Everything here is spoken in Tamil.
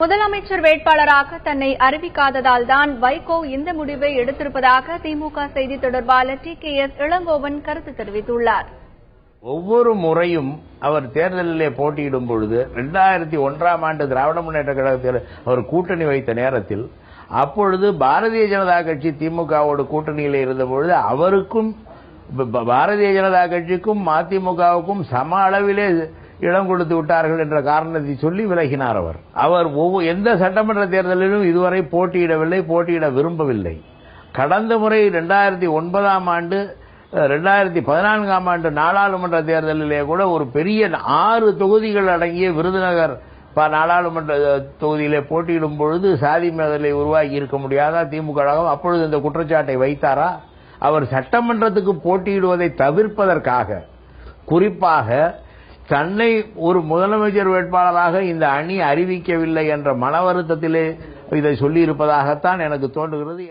முதலமைச்சர் வேட்பாளராக தன்னை அறிவிக்காததால் தான் வைகோ இந்த முடிவை எடுத்திருப்பதாக திமுக செய்தி தொடர்பாளர் TKS இளங்கோவன் கருத்து தெரிவித்துள்ளார். ஒவ்வொரு முறையும் அவர் தேர்தலிலே போட்டியிடும் பொழுது 2001ஆம் ஆண்டு திராவிட முன்னேற்ற கழகத்தில் அவர் கூட்டணி வைத்த நேரத்தில் அப்பொழுது பாரதிய ஜனதா கட்சி திமுகவோடு கூட்டணியில் இருந்த பொழுது அவருக்கும் பாரதிய ஜனதா கட்சிக்கும் மதிமுகவுக்கும் சம அளவிலே இடம் கொடுத்து விட்டார்கள் என்ற காரணத்தை சொல்லி விலகினார். அவர் எந்த சட்டமன்ற தேர்தலிலும் இதுவரை போட்டியிடவில்லை, போட்டியிட விரும்பவில்லை. கடந்த முறை 2009ஆம் ஆண்டு 2014ஆம் ஆண்டு நாடாளுமன்ற தேர்தலிலே கூட ஒரு பெரிய 6 தொகுதிகள் அடங்கிய விருதுநகர் நாடாளுமன்ற தொகுதியிலே போட்டியிடும் பொழுது சாதி மேதலை உருவாக்கி இருக்க முடியாதா திமுக? அப்பொழுது இந்த குற்றச்சாட்டை வைத்தாரா? அவர் சட்டமன்றத்துக்கு போட்டியிடுவதை தவிர்ப்பதற்காக, குறிப்பாக தன்னை ஒரு முதலமைச்சர் வேட்பாளராக இந்த அணி அறிவிக்கவில்லை என்ற மன வருத்தத்திலே இதை சொல்லியிருப்பதாகத்தான் எனக்கு தோன்றுகிறது.